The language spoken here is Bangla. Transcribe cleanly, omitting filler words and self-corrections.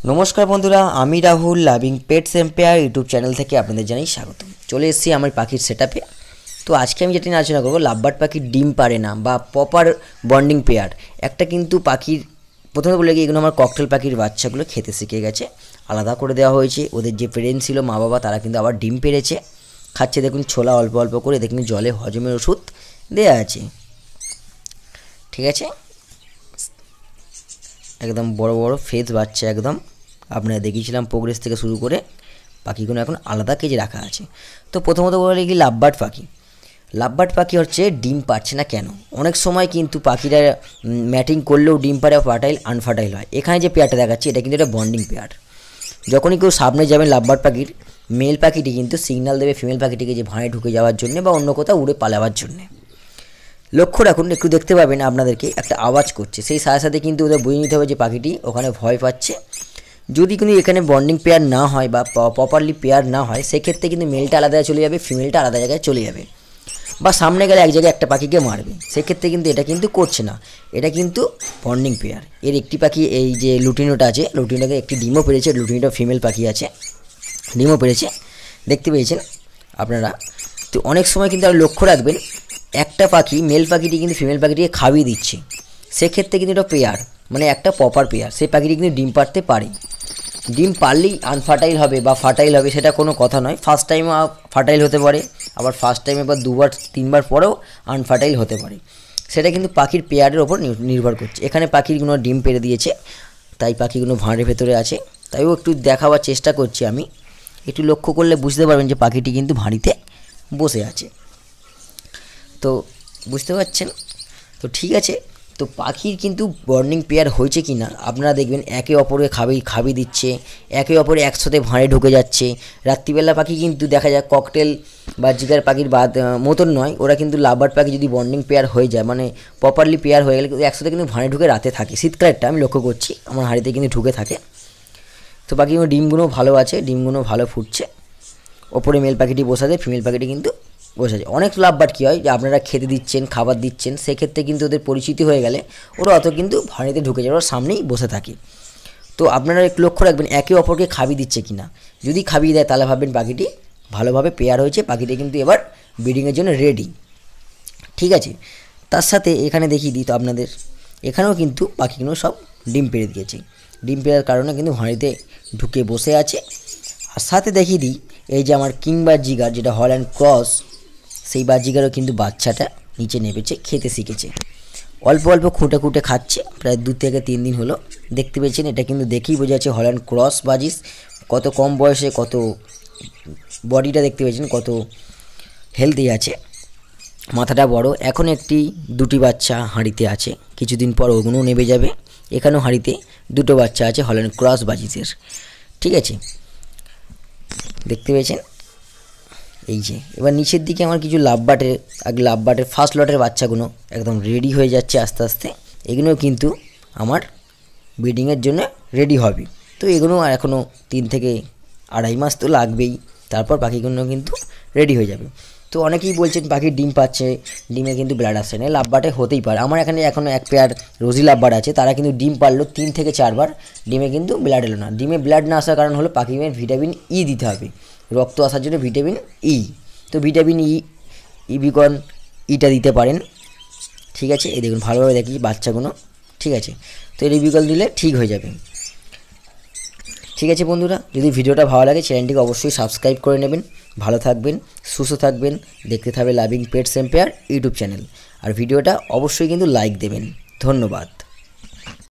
नमस्कार बंधुरा आमी Rahul loving pets empire YouTube channel থেকে আপনাদের জানাই স্বাগত। চলে এসেছি আমার পাখির সেটআপে। তো আজকে আমি যেটা নিয়ে আলোচনা করব লাভবার্ড পাখির ডিম পারে না বা প্রপার বন্ডিং পেয়ার। একটা কিন্তু পাখির প্রথমে বলে গিয়ে এগুলো আমার ককটেল পাখির বাচ্চাগুলো খেতে শিখে গেছে, আলাদা করে দেওয়া হয়েছে। ওদের যে পেরেন্টস ছিল মা বাবা তারা কিন্তু আবার ডিম পেড়েছে, খাচ্ছে। দেখুন ছোলা অল্প অল্প করে, দেখুন জলে হজমের ওষুধ দেওয়া আছে, ঠিক আছে। একদম বড় বড় ফেজ বাচ্চা, একদম আপনারা দেখিয়েছিলাম প্রোগ্রেস থেকে শুরু করে পাখিগুলো এখন আলাদা কেজে রাখা আছে। তো প্রথমত বলে কি লাভবার্ড পাখি হচ্ছে ডিম পাচ্ছে না কেন? অনেক সময় কিন্তু পাখিরা ম্যাটিং করলেও ডিম পারে, ফার্টাইল আনফার্টাইল হয়। এখানে যে পেয়ারটা দেখাচ্ছি এটা কিন্তু একটা বন্ডিং পেয়ার। যখনই কেউ সামনে যাবেন লাভবার্ড পাখির, মেল পাখিটি কিন্তু সিগন্যাল দেবে ফিমেল পাখিটিকে যে ভাঁড়ে ঢুকে যাওয়ার জন্য বা অন্য কোথাও উড়ে পালাবার জন্যে। লক্ষ্য রাখুন, একটু দেখতে পাবেন আপনাদেরকে একটা আওয়াজ করছে, সেই সাথে সাথে কিন্তু ওদের বুঝে নিতে হবে যে পাখিটি ওখানে ভয় পাচ্ছে। যদি কিন্তু এখানে বন্ডিং পেয়ার না হয় বা প্রপারলি পেয়ার না হয়, সেক্ষেত্রে কিন্তু মেলটা আলাদা চলে যাবে, ফিমেলটা আলাদা জায়গায় চলে যাবে, বা সামনে গেলে এক জায়গায় একটা পাখিকে মারবে। সেক্ষেত্রে কিন্তু এটা কিন্তু করছে না, এটা কিন্তু বন্ডিং পেয়ার। এর একটি পাখি এই যে লুটিনোটা আছে, লুটিনোটাকে একটি ডিমও পেরেছে, লুটিনোটা ফিমেল পাখি আছে, ডিমও পেরেছে, দেখতে পেয়েছেন আপনারা। তো অনেক সময় কিন্তু আর লক্ষ্য রাখবেন, একটা পাখি মেল পাখিটি কিন্তু ফিমেল পাখিটিকে খাইয়ে দিচ্ছে, সেক্ষেত্রে কিন্তু এটা পেয়ার, মানে একটা প্রপার পেয়ার। সেই পাখিটি কিন্তু ডিম পারতে পারে। ডিম পারলেই আনফার্টাইল হবে বা ফার্টাইল হবে সেটা কোনো কথা নয়। ফার্স্ট টাইমে ফার্টাইল হতে পারে, আবার ফার্স্ট টাইমে বা দুবার তিনবার পরেও আনফার্টাইল হতে পারে। সেটা কিন্তু পাখির পেয়ারের ওপর নির্ভর করছে। এখানে পাখিগুলো ডিম পেড়ে দিয়েছে, তাই পাখিগুলো ভাঁড়ের ভেতরে আছে। তাইও একটু দেখাবার চেষ্টা করছি আমি। একটু লক্ষ্য করলে বুঝতে পারবেন যে পাখিটি কিন্তু ভাঁড়িতে বসে আছে। তো বুঝতে পারছেন তো, ঠিক আছে। তো পাখির কিন্তু বন্ডিং পেয়ার হয়েছে কি না আপনারা দেখবেন, একে অপরে খাবি দিচ্ছে, একে অপরে একসাথে ভাঁড়ে ঢুকে যাচ্ছে। রাত্রিবেলা পাখি কিন্তু দেখা যায় ককটেল বা জিগার পাখির মতন নয়, ওরা কিন্তু লাভবার্ড পাখি যদি বন্ডিং পেয়ার হয়ে যায়, মানে প্রপারলি পেয়ার হয়ে গেলে একসাথে কিন্তু ভাঁড়ে ঢুকে রাতে থাকে। শীতকালেরটা আমি লক্ষ্য করছি, আমার হাঁড়িতে কিন্তু ঢুকে থাকে। তো পাখিগুলো ডিমগুলো ভালো আছে, ডিমগুলো ভালো ফুটছে। ওপরে মেল পাখিটি বসে আছে, ফিমেল পাখিটি কিন্তু বসে আছে। অনেক লাভবার্ড কী হয় যে আপনারা খেতে দিচ্ছেন, খাবার দিচ্ছেন, সেক্ষেত্রে কিন্তু ওদের পরিচিতি হয়ে গেলে ওরা অত কিন্তু ভাঁড়িতে ঢুকে যায়, ওরা সামনেই বসে থাকে। তো আপনারা একটু লক্ষ্য রাখবেন একে অপরকে খাবি দিচ্ছে কি না। যদি খাবিয়ে দেয় তাহলে ভাববেন পাখিটি ভালোভাবে পেয়ার হয়েছে, পাখিটি কিন্তু এবার ব্রিডিংয়ের জন্য রেডি, ঠিক আছে। তার সাথে এখানে দেখিয়ে দিই তো আপনাদের, এখানেও কিন্তু পাখিগুলো সব ডিম পেড়ে দিয়েছে। ডিম পেড়ার কারণে কিন্তু ভাঁড়িতে ঢুকে বসে আছে। আর সাথে দেখিয়ে দিই এই যে আমার কিং বাজিগার, যেটা হল্যান্ড ক্রস, সেই বাজিগারও কিন্তু বাচ্চাটা নিচে নেমেছে, খেতে শিখেছে। অল্প অল্প খুঁটে খাচ্ছে, প্রায় 2 থেকে 3 দিন হলো। দেখতে পেয়েছেন, এটা কিন্তু দেখেই বোঝা যাচ্ছে হল্যান্ড ক্রস বাজিস। কত কম বয়সে কত বডিটা দেখতে পেয়েছেন, কত হেলদি আছে, মাথাটা বড়। এখন দুটি বাচ্চা হাঁড়িতে আছে, কিছুদিন পর ওগুলোও নেমে যাবে। এখানেও হাঁড়িতে 2টো বাচ্চা আছে হল্যান্ড ক্রস বাজিসের, ঠিক আছে, দেখতে পেয়েছেন। এই যে এবার নিচের দিকে আমার কিছু লাভবার্ডের ফার্স্ট লটের বাচ্চাগুলো একদম রেডি হয়ে যাচ্ছে আস্তে আস্তে। এগুলোও কিন্তু আমার ব্রিডিংয়ের জন্য রেডি হবে। তো এগুলো আর এখনও 3 থেকে 2.5 মাস তো লাগবেই, তারপর পাখিগুলো কিন্তু রেডি হয়ে যাবে। তো অনেকেই বলছেন পাখির ডিম পাচ্ছে, ডিমে কিন্তু ব্লাড আসছে না। লাভবার্ডে হতেই পারে। আমার এখানে এখনও এক পেয়ার রোজি লাভবার্ড আছে, তারা কিন্তু ডিম পারলো 3 থেকে 4 বার, ডিমে কিন্তু ব্লাড এলো না। ডিমে ব্লাড না আসার কারণ হলো পাখিকে ভিটামিন ই দিতে হবে, রক্ত আসার জন্য ভিটামিন ই। তো ভিটামিন ইবিকন ইটা দিতে পারেন, ঠিক আছে। এই দেখুন ভালোভাবে দেখি বাচ্চাগুলো, ঠিক আছে। তো এই ইবিকল দিলে ঠিক হয়ে যাবে, ঠিক আছে বন্ধুরা। যদি ভিডিওটা ভালো লাগে চ্যানেলটিকে অবশ্যই সাবস্ক্রাইব করে নেবেন। ভালো থাকবেন, সুস্থ থাকবেন, দেখতে থাকবে loving pets empire YouTube channel. আর ভিডিওটা অবশ্যই কিন্তু লাইক দেবেন। ধন্যবাদ।